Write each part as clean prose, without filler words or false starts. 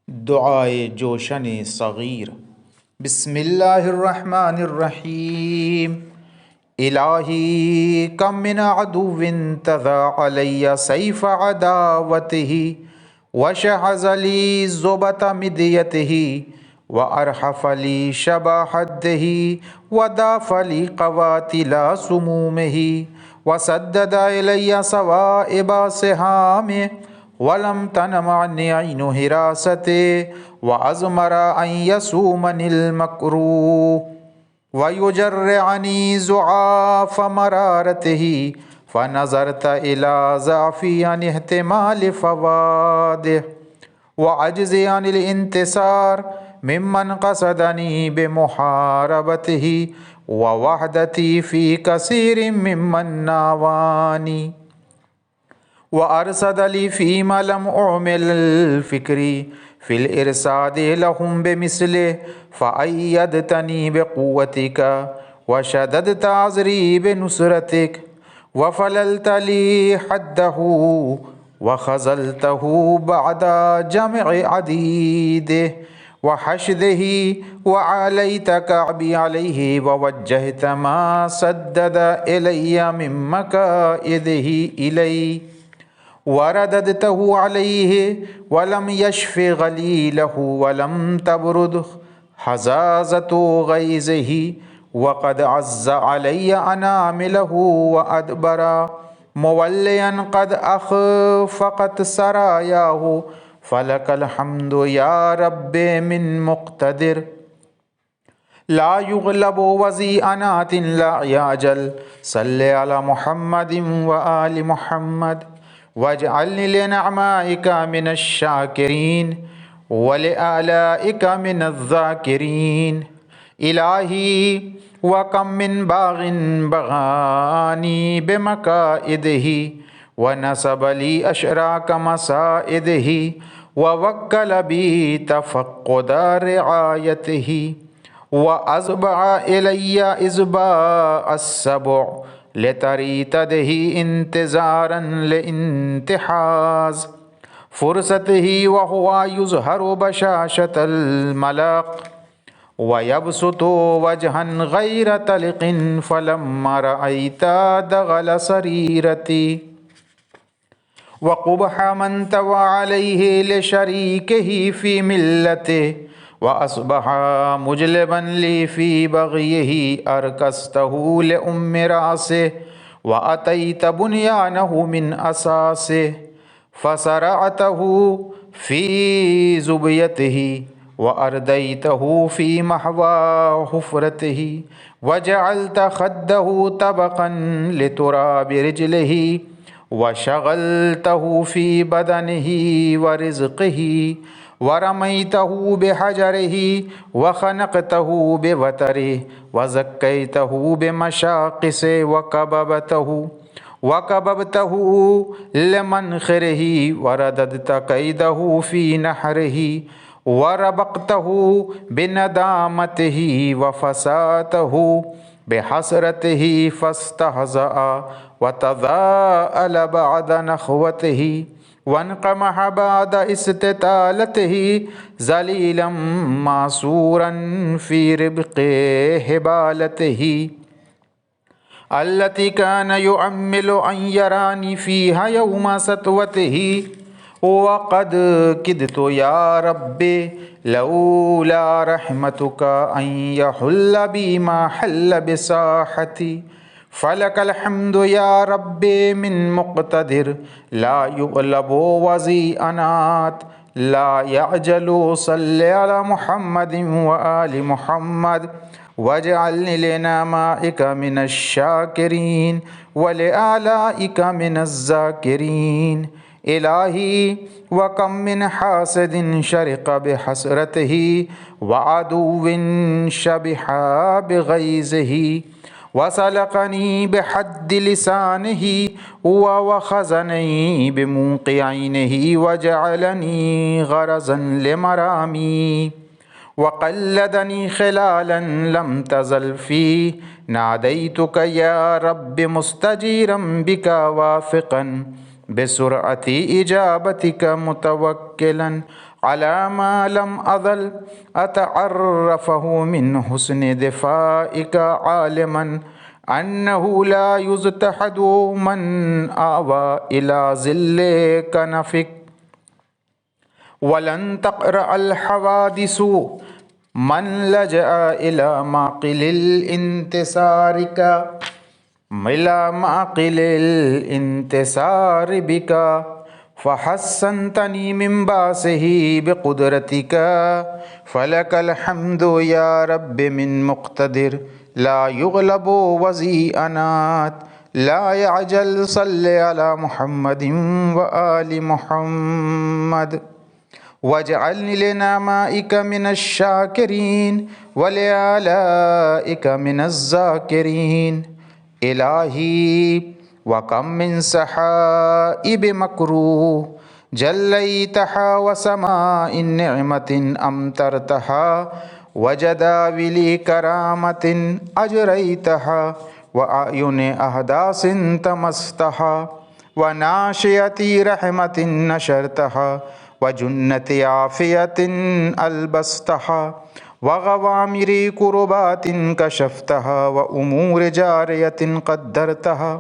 दुआए जोशन सग़ीर। बिस्मिल्लाहिर्रहमानिर्रहीम। इलाही कम मिन अदुव्विन तज़ा अलैया सैफ़ अदावतिही वशहज़ली ज़ुबत मिदयतिही व अरहफ़ली शबाहद्दिही वदाफ़ली क़वातिला सुमूमिही वसद्दद इलैया सवाइबा सिहामे वलम तनमअनि ऐनु हिरासते व अज़मरा अन यसूमनिल मकरूह व युजर्रिअनी ज़ुआफ़ मरारतिही फ़नज़रत इला ज़अफ़ी अन इह्तिमाल फ़वादिह व अज्ज़ी अनिल इंतिसार मिम्मन क़सदनी बिमुहारबतिही व वहदती फ़ी कसीरिम मिम्मन नावानी व अरसदली फ़ीमा लम उमिल फ़िक्री फ़िल इरसादि लहुम बिमिस्लिह फ़अय्यदतनी बिक़ुव्वतिका व शददत अज़री बिनुसरतिक व फ़ललतली हद्दहू व ख़ज़लतहू बअदा जमअ अदीदिह व हशदिही व अलैत कअबी अलैहि व वज्जहत मा सद्दद इलैया मिन मकाइदिही इलै वरददतहू अलैहि वलम यशफ़ि गलीलहू वलम तबरुद हज़ाज़तु गैज़िही वक़द अज़्ज़ अलैया अनामिलहू व अदबरा मुवल्लियन क़द अख़फ़क़त सरायाहू फ़लकल हम्दु या रब्बे मिन मुक़्तदिर ला युग़लबु वज़ी अनातिन ला याजल सल्लि अला मुहम्मदिन व आलि मुहम्मद वजअलनी लिनअमाइका मिनश्शाकिरीन व लिआलाइका मिनज़्ज़ाकिरीन। इलाही व कम मिन बाग़िन बग़ानी बिमकाइदिही व नसब ली अशराक मसाइदिही व वक्कल बी तफ़क़्क़ुद रिआयतिही व अज़बअ इलैया इज़बाअ अस्सबअ लितरीतदिही इंतिज़ारन लिइंतिहाज़ फ़ुरसतिही व हुवा युज़हरु बशाशतल मलक़ व यबसुतु वजहन गैर तलिक़िन फ़लम्मा रअयत दग़ल सरीरती व क़ुबह मन तवा अलैहि लिशरीकिही फ़ी मिल्लतिह व अस्बह मुजलिबन ली फ़ी बग़यिही अरकस्तहू लिउम्मि रासिह व अतैत बुनियानहू मिन असासिह फ़सरअतहू फ़ी ज़ुबयतिही व अर्दैतहू फ़ी महवा हुफ़रतिही व जअलत ख़द्दहू तबक़न लितुराबि रिजलिही व शग़लतहू फ़ी बदनिही व रिज़्क़िही व रमैतहू बिहजरिही व ख़नक़तहू बिवतरिही व ज़क्कैतहू बिमशाक़िसिही व कबबतहू लिमनख़िरिही व रददत कैदहू फ़ी नहरिही व रबक़तहू बिनदामतिही व फ़सातहू बिहसरतिही फ़स्तहज़अ व तज़ाअल बअद नख़वतिही वनक़मह बअद इस्तितालतिही ज़लीलन मासूरन फ़ी रिब्क़ि हिबालतिही अल्लती कान युअम्मिलु अन यरानी फ़ीहा यौम सतवतिही वक़द किदतु या रब्बी लौला रहमतुका अन यहुल्ल बी मा हल्ल बिसाहती फ़लकल हम्दु या रब्बी मिन मुक़्तदिर ला युग़लबु वज़ी अनात ला यअजलु सल्लि अला मुहम्मदिन व आलि मुहम्मद वजअलनी लिनअमाइका मिनश्शाकिरीन व लिआलाइका मिनज़्ज़ाकिरीन। इलाही व कम मिन हासिदिन शरिक़ बिहसरतिही व अदुव्विन शबिहा बिग़ैज़िही वसलक़नी बिहद्दि लिसानिही व वख़ज़नी बिमूक़ि ऐनिही वजअलनी ग़रज़न लिमरामी वक़ल्लदनी ख़िलालन लम तज़ल फ़ी नादैतुक या रब्बि मुस्तजीरम बिका वाफ़िक़न बिसुरअति इजाबतिका मुतवक्किलन अला मा लम अज़ल अतअर्रफ़हु मिन हुस्नि दिफ़ाइका आलिमन अन्नहु ला युज़्तहदु मन आवा इला ज़िल्लिका नफ़िक वलन तक़रअल हवादिसु मन लजअ इला माक़िलिल इंतिसारिका मिला माक़िलिल इंतिसार बिका फ़हस्सनतनी मिन बासिही बिक़ुदरतिका फ़लकल हम्दु या रब्बि मिन मुक़्तदिर ला युग़लबु वज़ीअनात ला यअजल सल्लि अला मुहम्मदिन व आलि मुहम्मद वजअलनी लिनामाइका मिनश्शाकिरीन व लिआलाइका मिनज़्ज़ाकिरीन इलाही व कम मिन सहाइब मकरूह जल्लैतहा व समाइन निअमतिन अमतरतहा व जदाविली करामतिन अजरैतहा व आयुन अहदासिन तमस्तहा व नाशियती रहमतिन नशरतहा व जुन्नति आफियतिन अलबस्तहा व गवामिरी कुरुबातिन कशफ्तहा व उमूर जारियतिन क़द्दरतहा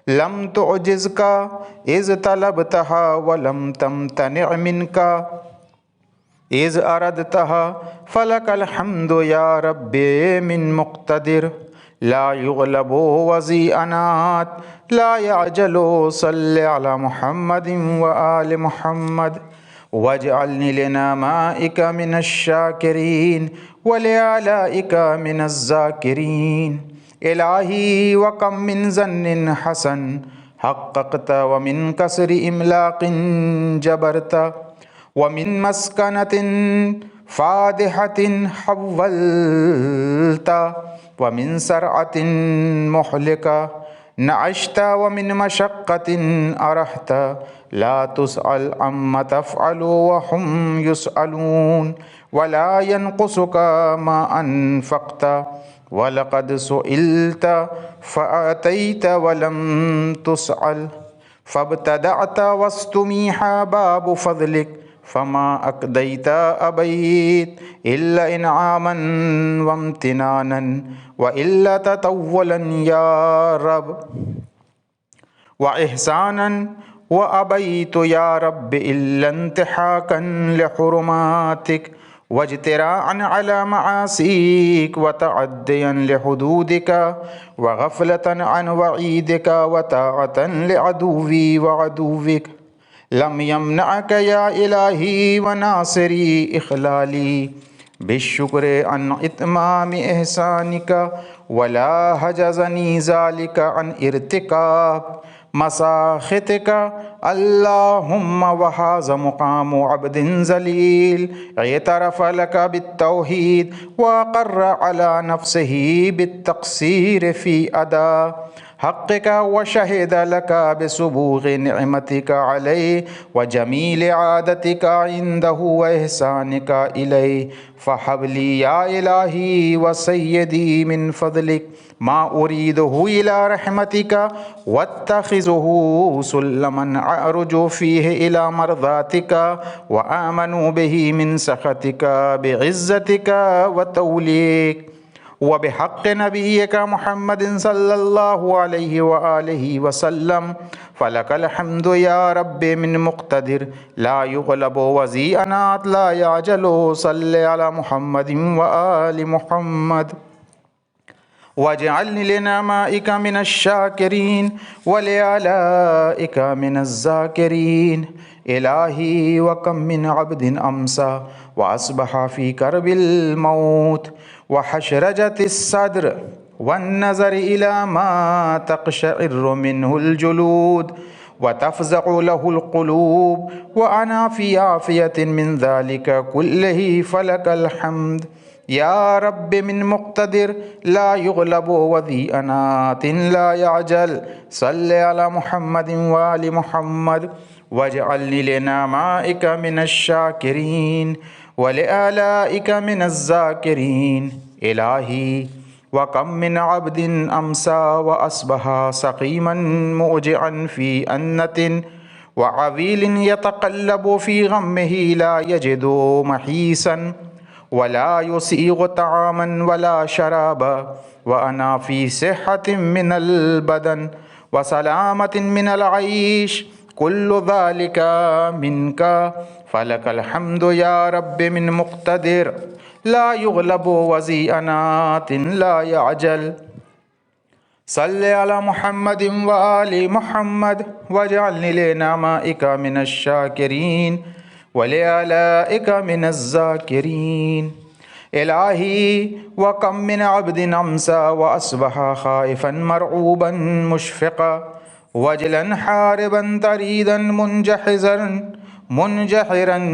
लम तुअजिज़का इज़ तलबतहा व लम तमतनि' मिनका इज़ अरदतहा फ़लकल हम्दु या रब्बि मिन मुक़्तदिर ला युग़लबु वज़ीअनात ला यअजलु सल्लि अला मुहम्मदिन व आलि मुहम्मद वजअलनी लिनामाइका मिनश्शाकिरीन व लिआलाइका मिनज़्ज़ाकिरीन इलाही व कम मिन ज़न्निन हसन हक़्क़क़त व मिन कसरि इमलाक़िन जबरत व मिन मस्कनतिन फ़ादिहतिन हव्वलत व मिन सरअतिन मुहलिका नअश्त व मिन मशक्क़तिन अरहत ला तुसअल अम्मा तफ़अलु व हुम युसअलून वला यनक़ुसुका मा अनफ़क़त वलक़द सुइल्त फ़अतैत वलम तुसअल फ़ब्तदअत वस्तुमीहा बाबु फ़ज़लिक फ़मा अक़दैत अबैत इल्ला इनआमन वम्तिनानन व इल्ला ततव्वुलन या रब व इहसानन व अबैतु या रब्बि इल्ला इंतिहाकन लिहुरुमातिक वज्तिराअन अला मआसीक व तअद्दियन लिहुदूदिका व गफ़लतन अन वईदिका व ताअतन लिअदुव्वी व अदुव्विक लम यमनअक या इलाही व नासिरी इख़लाली बिश्शुक्रि अन इत्मामि एहसानिका वला हजज़नी ज़ालिका अन इर्तिकाब मसाख़ितिका अल्लाहुम्मा व हाज़ा मुक़ामु अब्दिन ज़लील इतरफ़ लका बित्तौहीद व अक़र्र अला नफ़्सिही बित्तक़सीर फ़ी अदा हक़्क़िका व शहिद लका बिसुबूग़ि निअमतिका अलैहि व जमील आदतिका इंदहु व इहसानिका इलैहि फ़हबली या इलाही व सय्यदी मिन फ़ज़लिक मा उरीदुहु इला रहमतिका वत्तख़िज़ुहु सुल्लमन अअरुजु फ़ीहि इला मर्ज़ातिका व आमनु बिही मिन सख़तिका बिइज़्ज़तिका व तौलीक व बिहक़्क़ि नबिय्यिका मुहम्मदिन सल्लल्लाहु अलैहि व आलिहि वसल्लम फ़लकल हम्दु या रब्बि मिन मुक़्तदिर ला युग़लबु वज़ीअनात ला यअजलु सल्लि अला मुहम्मदिन व आलि मुहम्मद वजअलनी लिनामाइका मिनश्शाकिरीन व लिआलाइका मिनज़्ज़ाकिरीन इलाही व कम मिन अब्दिन अम्सा व अस्बहा फ़ी करबिल मौत व हशरजतिस सद्र वन्नज़र इला मा तक़शइर्रु मिन्हुल जुलूद व तफ़ज़अु लहुल क़ुलूब व अना फ़ी आफ़ियतिन मिन ज़ालिका कुल्लिही फ़लकल हम्द या रब्बि मिन मुक़्तदिर ला युग़लबु वज़ीअनातिन ला यअजल सल्लि अला मुहम्मदिन व आलि मुहम्मद वजअलनी लिनामाइका मिनश्शाकिरीन व लिआलाइका मिनज़्ज़ाकिरीन इलाही व कम मिन अब्दिन अम्सा व अस्बहा सक़ीमन मुजिअन फ़ी अन्नतिन व अवीलिन यतक़ल्लबु फ़ी ग़म्मिही ला यजिदु महीसन वला युसीग़ु तआमन वला शराबा व अना फ़ी सिह्हतिन मिनल बदन व सलामतिन मिनल आईश कुल्लु ज़ालिका मिनका फ़लकल हम्दु या रब्बि मिन मुक़्तदिर ला युग़लबु वज़ी अनातिन ला यअजल सल्ले अला मुहम्मदिन व आलि मुहम्मद वजअलनी लिनामाइका मिनश्शाकिरीन व लिअलाइका मिनज़्ज़ाकिरीन। इलाही व कम मिन अब्दिन अम्सा व अस्बहा खाइफन मरऊबन मुशफ़िक़ा वजलन हारिबन तरीदन मुनजहिरन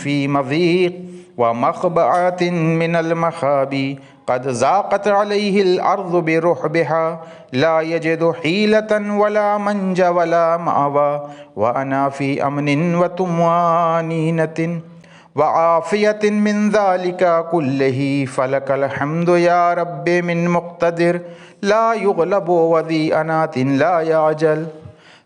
फ़ी मज़ीक़ व मख़बअतिन मिनल मख़ाबी क़द ज़ाक़त अलैहिल अर्ज़ु बिरुहबिहा ला यजिदु हीलतन वला मंजा वला मावा व अना फ़ी अमनिन व तुमानीनतिन व आफ़ियतिन मिन ज़ालिका कुल्लिही फ़लकल हम्दु या रब्बि मिन मुक़्तदिर ला युग़लबु वज़ी अनातिन ला यअजल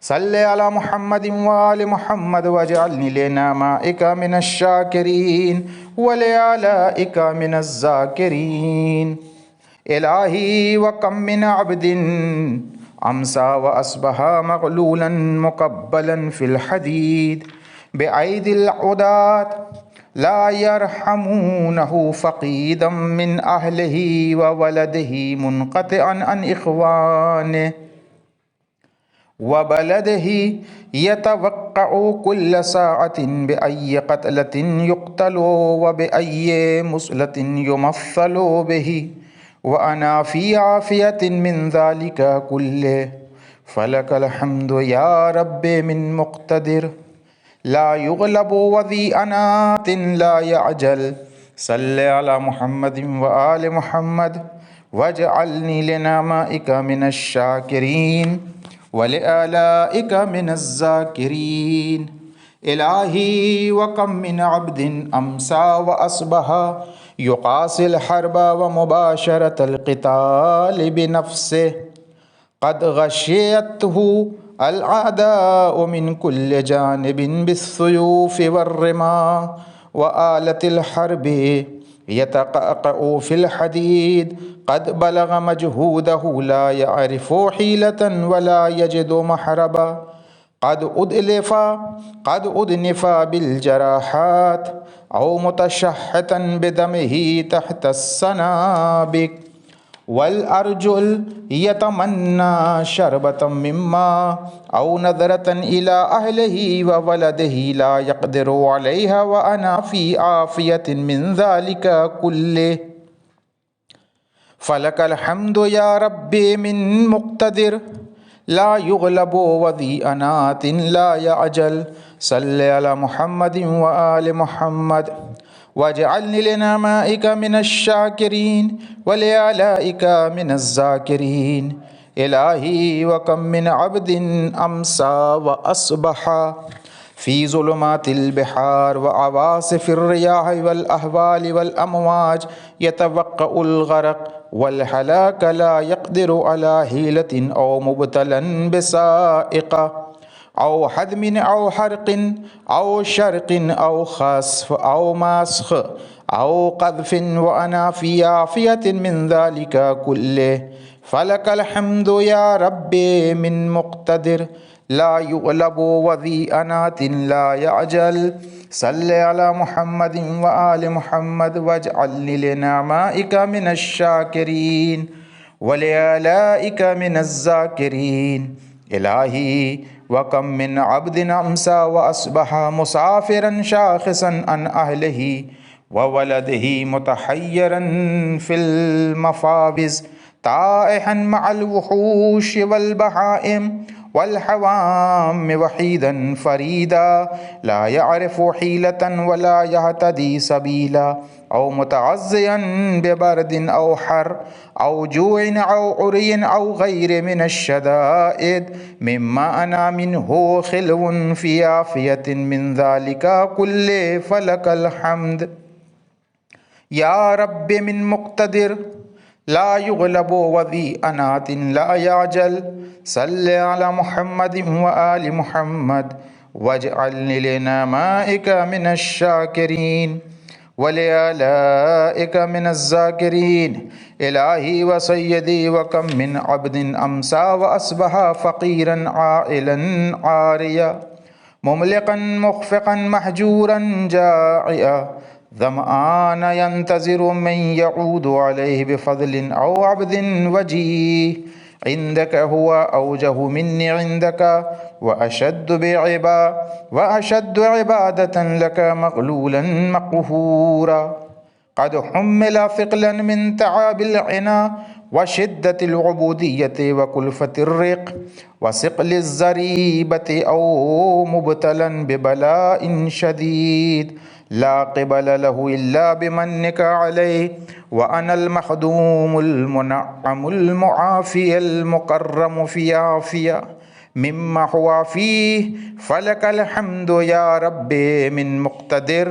सल्ले अला मुहम्मदिन व आलि मुहम्मद वजअलनी लिनामाइका मिनश्शाकिरीन व लिअलाइका मिनज़्ज़ाकिरीन। इलाही व कम मिन अब्दिन अम्सा व अस्बहा मग़लूलन मुक़ब्बलन फ़िल हदीद बिअयदिल उदात ला यरहमूनहु फ़क़ीदम मिन अहलिही व वलदिही मुनक़तिअन अन इख़वानिही व बलदिही यतवक़्क़अ कुल्ल साअतिन बिअय्यि क़त्लतिन युक़्तलु व बिअय्यि मुस्लतिन युमस्सलु बिही व अना फ़ी आफ़ियतिन मिन ज़ालिका कुल्लिही फ़लकल हम्दु या रब्बि मिन मुक़्तदिर ला युग़लबु वज़ी अनातिन ला यअजल सल्ले अला मुहम्मदिन व आलि मुहम्मद वजअलनी लिनामाइका मिनश्शाकिरीन व लिअलाइका मिनज़्ज़ाकिरीन। इलाही व कम मिन अब्दिन अम्सा व अस्बहा युक़ासिल हर्बा व मुबाशरतल क़िताल बिनफ़्सिही क़द ग़शियतहु अल अअदाउ मिन कुल्लि जानिबिन बिस्सुयूफ़ि वर्रिमाह व आलतिल हर्बि यतक़अक़अ फ़िल हदीद क़द बलग़ मजहूदहु ला यअरिफ़ु हीलतन वला यजिदु महरबा क़द उदनिफ़ा बिल जराहात औ मुतशह्हितन बिदमिही तहतस्सनाबिक वल अर्जुल यतमन्ना शरबतम मिम्मा औ नज़रतन इला अहलिही व वलदिही ला यक़दिरु अलैहा व अना फ़ी आफ़ियतिन मिन ज़ालिका कुल्लिही फ़लकल हम्दु या रब्बि मिन मुक़्तदिर ला युग़लबु वज़ी अनातिन ला यअजल सल्ले अला मुहम्मदिन व आलि मुहम्मद वजअलनी लिनामाइका मिनश्शाकिरीन व लिअलाइका मिनज़्ज़ाकिरीन। इलाही व कम मिन अब्दिन अम्सा व अस्बहा फ़ी ज़ुलुमातिल बिहार व अवासिफ़िर रियाह वल अहवाल वल अमवाज यतवक़्क़अुल ग़रक़ वल हलाक ला यक़दिरु अला हीलतिन औ मुब्तलन बिसाइक़ा औ हदमिन औ हरक़िन औ शरक़िन औ ख़स्फ़ औ मास्ख़ औ क़ज़फ़िन व अना फ़ी आफ़ियतिन मिन ज़ालिका कुल्लिही फ़लकल हम्दु या रब्बि मिन मुक़्तदिर ला युग़लबु वज़ी अनातिन ला यअजल सल्ले अला मुहम्मदिन व आलि मुहम्मद वजअलनी लिनामाइका मिनश्शाकिरीन व लिअलाइका मिनज़्ज़ाकिरीन। इलाही व कम मिन अब्दिन अम्सा व अस्बहा मुसाफ़िरन शाख़िसन अन अहलिही व वलदिही मुतहय्यरन फ़िल मफ़ाविज़ ताइहन मअल वुहूश वल बहाइम वल हवाम वहीदन फरीदा ला यअरिफ़ु हीलतन वला यहतदी सबीला औ मुतअज़्ज़ियन बिबर्दिन औ हर औ जूइन औ उरियन औ गैरि मिनश्शदाइद मिम्मा अना मिन्हु खिलउन फ़ी आफ़ियतिन मिन ज़ालिका कुल्लिही फ़लकल हम्द या रब्बि मिन मुक़्तदिर ला युग़लबु वज़ी अनातिन ला यअजल सल्ले अला मुहम्मदिन व आलि मुहम्मद वजअलनी लिनअमाइका मिनश्शाकिरीन वलिआलाइका मिनज़्ज़ाकिरीन इलाही व सय्यदी व कम मिन अब्दिन अम्सा व अस्बहा फ़क़ीरन आइलन आरिया मुमलिकन मुख़फ़िक़न महजूरन जाइआ ज़मआन यंतज़िरु मन यऊदु अलैहि बिफ़ज़लिन औ अब्दिन वजीह इंदक हुवा औजहु मिन्नी इंदक व अशद्दु इबादतन लक मक़लूलन मक़हूरा क़द हुम्मिला फ़िक़लन मिन तआबिल इना व शिद्दतिल उबूदिय्यति व कुल्फ़तिर रिक़ व सिक़लिज़ ज़रीबति औ मुब्तलन बिबलाइन शदीद ला क़िबल लहु इल्ला बिमन्निका अलैहि व अनल मख़दूमुल मुनअमुल मुआफ़ियल मुकर्रमु फ़ी आफ़िया मिम्मा हुआ फ़ीह फ़लकल हम्दु या रब्बी मिन मुक़्तदिर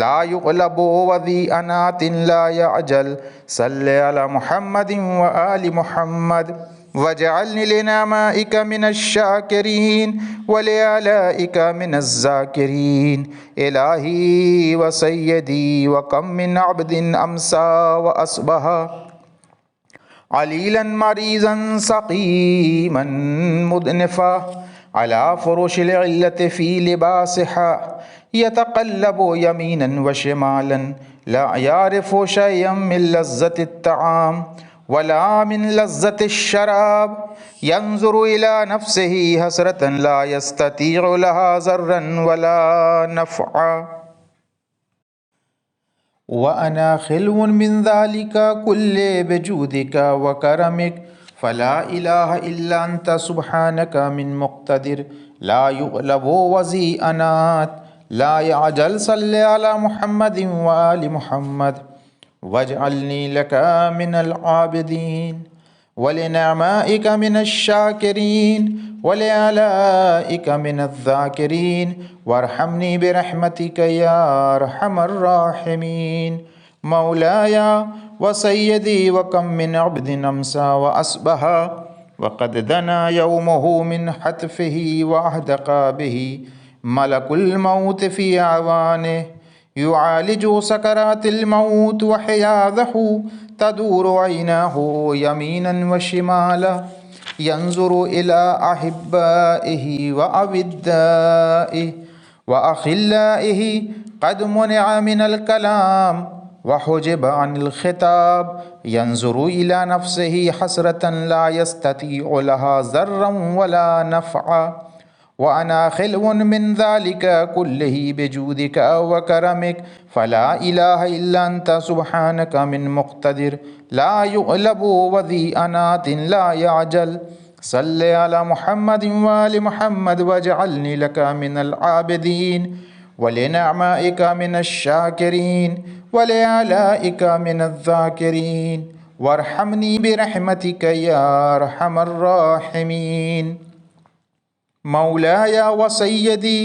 ला युग़लबु वज़ी अनातिन ला यअजल सल्लि अला मुहम्मदिन व आलि मुहम्मद वजअलनी लिनअमाइका मिनश्शाकिरीन वलिआलाइका मिनज़्ज़ाकिरीन इलाही व सय्यदी व कम मिन अब्दिन अम्सा व अस्बहा अलीलन मरीज़न सक़ीमन मुदनिफ़ा अला फ़ुरुशिल इल्लति फ़ी लिबासिहा यतक़ल्लबु यमीनन व शिमालन ला यारिफ़ु शयअन मिन लज़्ज़तित तआम वला मिन लज़्ज़तिश शराब यंज़ुरु इला नफ़्सिही हसरतन ला यस्ततीअु लहा ज़र्रन वला नफ़अ व अना खिलउन मिन ज़ालिका कुल्ले बिजूदिका व करमिक फ़ला इलाहा इल्ला अंता सुब्हानका मिन मुक़्तदिर ला युग़लबु वज़ी अनात ला यअजल सल्लि अला मुहम्मदिन व आलि मुहम्मद वजअलनी लका मिनल आबिदीन वलिनअमाइका मिनश्शाकिरीन वलिआलाइका मिनज़्ज़ाकिरीन वरहमनी बिरहमतिका या अरहमर राहिमीन मौलाया व सय्यदी व कम मिन अब्दिन अम्सा व अस्बहा वक़द दना यौमुहु मिन हत्फ़िही व अहदक़ा बिही मलकुल मौत फ़ी अवानिह युआलिजु सकरातिल मौत व हियाज़हु तदूरु ऐनाहु यमीनन व शिमाला यंज़ुरु इला अहिब्बाइहि व अविद्दाइहि व अखिल्लाइहि क़द मुनिअ मिनल कलाम व हुजिब अनिल खिताब यंज़ुरु इला नफ़्सिही हसरतन ला यस्ततीअु लहा ज़र्रन वला नफ़अ व अना खिलउन मिन ज़ालिका कुल्लिही बिजूदिका व करमिक फ़ला इलाहा इल्ला अंता सुब्हानका मिन मुक़्तदिर ला युग़लबु वज़ी अनातिन ला यअजल सल्लि अला मुहम्मदिन व आलि मुहम्मद वजअलनी लका मिनल आबिदीन वलिनअमाइका मिनश्शाकिरीन वलिआलाइका मिनज़्ज़ाकिरीन वरहमनी बिरहमतिका या अरहमर राहिमीन मौलाया व सय्यदी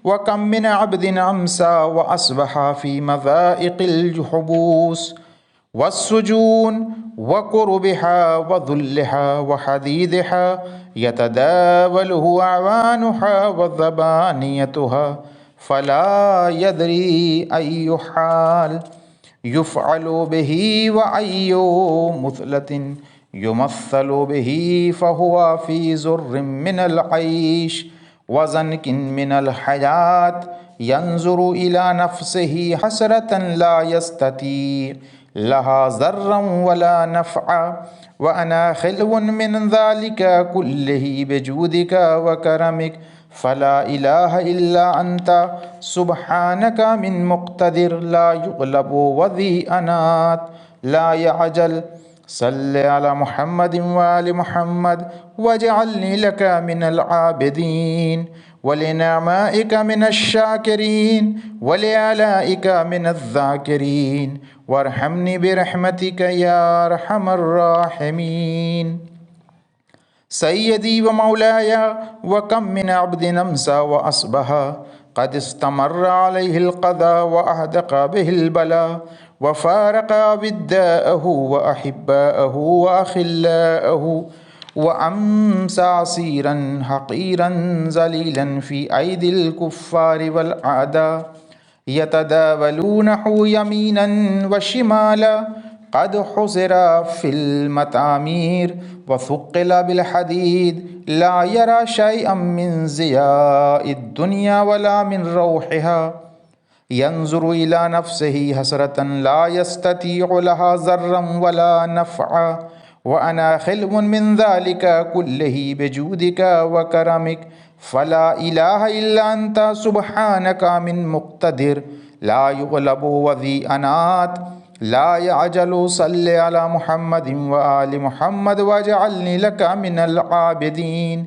व कम मिन अब्दिन अम्सा व अस्बहा फ़ी मज़ाइक़िल हुबूस वस्सुजून व कुरबिहा व ज़ुल्लिहा व हदीदिहा यतदावलुहु अवानुहा व ज़बानियतुहा फ़ला यदरी अय्यु हाल युफ़अलु बिही व अय्यु मुथलतिन युमस्सलु बिही फ़हुवा फ़ी ज़ुर्रिन मिनल ऐश व ज़नकिन मिनल हयात यंज़ुरु इला नफ़्सिही हसरतन ला यस्तती लहा ज़र्रन वला नफ़अ व अना खिलउन मिन ज़ालिका कुल्लिही बिजूदिका व करमिक फ़ला इलाहा इल्ला अंता सुब्हानका मिन मुक़्तदिर ला युग़लबु वज़ी अनात ला यअजल सल्लि अला मुहम्मदिन व आलि मुहम्मद वजअलनी लका मिनल आबिदीन वलिनअमाइका मिनश्शाकिरीन वलिआलाइका मिनज़्ज़ाकिरीन वरहमनी बिरहमतिका या अरहमर राहिमीन सय्यदी व मौलाया व कम मिन अब्दिन अम्सा व अस्बहा क़द इस्तमर्रा अलैहिल क़ज़ा व अहदक़ा बिहिल बला व फ़ारक़ा अविद्दाअहु व अहिब्बाअहु व अखिल्लाअहु व अम्सा असीरन हक़ीरन ज़लीलन फ़ी ऐदिल कुफ़्फ़ारि वल आदा यतदावलूनहु यमीनन व शिमाला क़द हुसिरा फ़िल मतामीर व सुक़्क़िला बिल हदीद ला यरा शैअम मिन ज़ियाइद दुनिया वला मिन रौहिहा यंज़ुरु इला नफ़्सिही हसरतन ला यस्ततीअु लहा ज़र्रन वला नफ़अ व अना खिल्मुन मिन ज़ालिका कुल्लिही बिजूदिका व करमिक फ़ला इलाहा इल्ला अंता सुब्हानका मिन मुक़्तदिर ला युग़लबु वज़ी अनात ला यअजलु सल्लि अला मुहम्मदिन व आलि मुहम्मद वजअलनी लका मिनल आबिदीन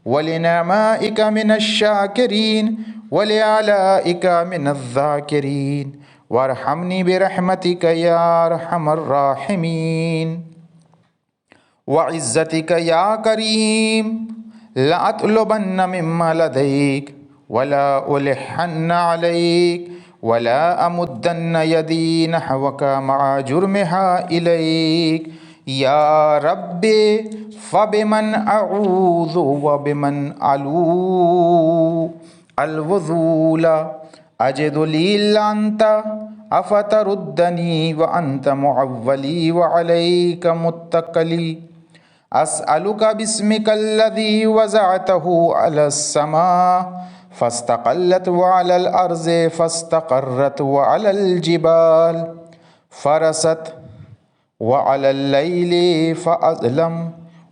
वलिनअमाइका मिनश शाकिरीन वलिअलाइका मिनज़ ज़ाकिरीन वरहमनी बिरहमतिका या अरहमर राहिमीन वइज़्ज़तिका या करीम लअतलुबन्न मिम्मा लदैक वला उलिहन्न अलैक वला अमुद्दन्न यदी नहवका मअ जुर्मिहा इलैक या रब्बी फबिमन अऊज़ु व बिमन अलू अलवुज़ूला अजिदु लिल्ला अंता अफतरुद्दनी व अंत मुअव्वली व अलैका मुत्तकली अस्अलुका बिस्मिकल्लज़ी वज़अतहु अलस्समा फ़स्तक़ल्लत व अलल अर्ज़ि फ़स्तक़र्रत व अलल जिबाल फ़रसत व अलल लैलि फ़अज़लम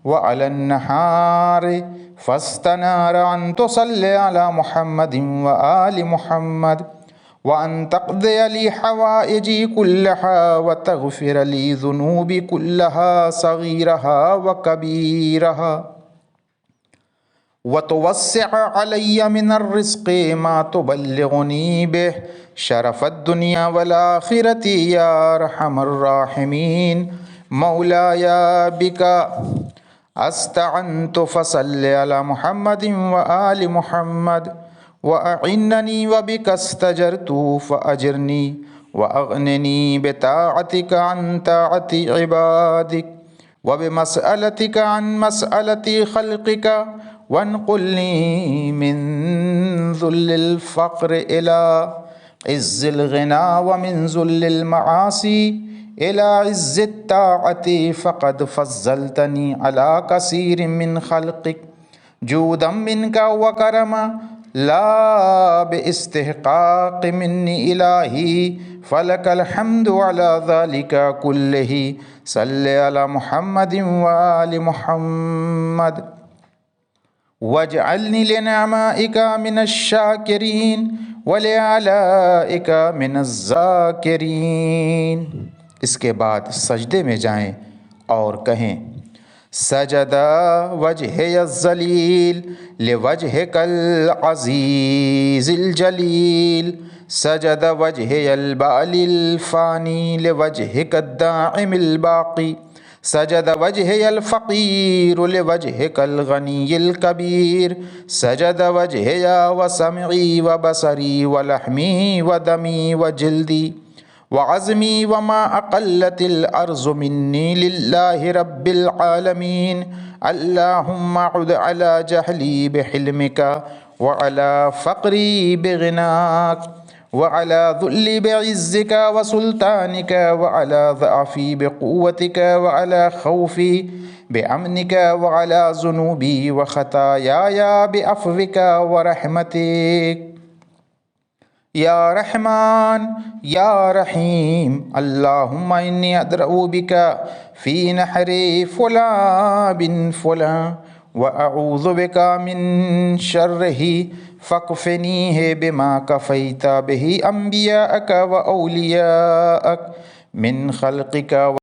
व अलन नहारि फ़स्तनार अन तुसल्लि अला मुहम्मदिन व आलि मुहम्मद व अन तक़्दिय ली हवाइजी कुल्लहा व तग़फ़िर ली ज़ुनूबी कुल्लहा सग़ीरहा व कबीरहा व तुवस्सिअ अलय्य मिनर रिज़्क़ि मा तुबल्लिग़ुनी बिहि शरफ़द दुनिया वल आख़िरति या अरहमर राहिमीन मौलाया बिका अस्तअन्तु फ़सल्लि अला मुहम्मदिन व आलि मुहम्मद व अइन्ननी व बिका अस्तजरतु फ़अजिरनी व अग़निनी बिताअतिका अन ताअति इबादिक व बिमसअलतिका अन मसअलति ख़ल्क़िका वनक़ुल्नी मिन ज़ुल्लिल फ़क़्र इला इज़्ज़िल ग़िना व मिन ज़ुल्लिल मआसी इला इज़्ज़ित ताअति फ़क़द फ़ज़्ज़लतनी अला कसीरिन मिन ख़ल्क़िक जूदम मिनका व करमा ला बिइस्तिहक़ाक़ मिन्नी इलाही फ़लकल हम्दु अला ज़ालिका कुल्लिही सल्लि अला मुहम्मदिन व आलि मुहम्मद वजअलनी लिनअमाइका मिनश शाकिरीन व लिअलाइका मिनज़ ज़ाकिरीन। इसके बाद सजदे में जाएं और कहें सजदा वजह ज़लील लिवजहिकल अज़ीज़िल जलील सजद वजहल बालिल फ़ानी लिवजहिकद दाइमिल बाक़ी सजद वजहल फ़क़ीर लिवजहिकल गनीयिल कबीर सजद वजहया व समई व बसरी व लहमी व दमी व जिल्दी व अज़मी व मा अक़ल्लतिल अर्ज़ु मिन्नी लिल्लाहि रब्बिल आलमीन अल्लाहुम्मा उद अला जहली बिहिल्मिका व अला फ़क़री बिग़िनाक व अला ज़ुल्ली बिइज़्ज़िका व सुल्तानिका व अला ज़अफ़ी बिक़ुव्वतिका व अला ख़ौफ़ी बिअमनिका व अला ज़ुनूबी व ख़तायाया बिअफ़विका व रहमतिक या रहमान या रहीम अल्लाहुम्मा इन्नी अदरऊ बिका फ़ी नहरी फ़ुलां बिन फ़ुलां व अऊज़ु बिका मिन शर्रिही फ़क्फ़िनीहि बिमा कफ़ैता बिही अंबियाअक व औलियाअक मिन ख़ल्क़िका।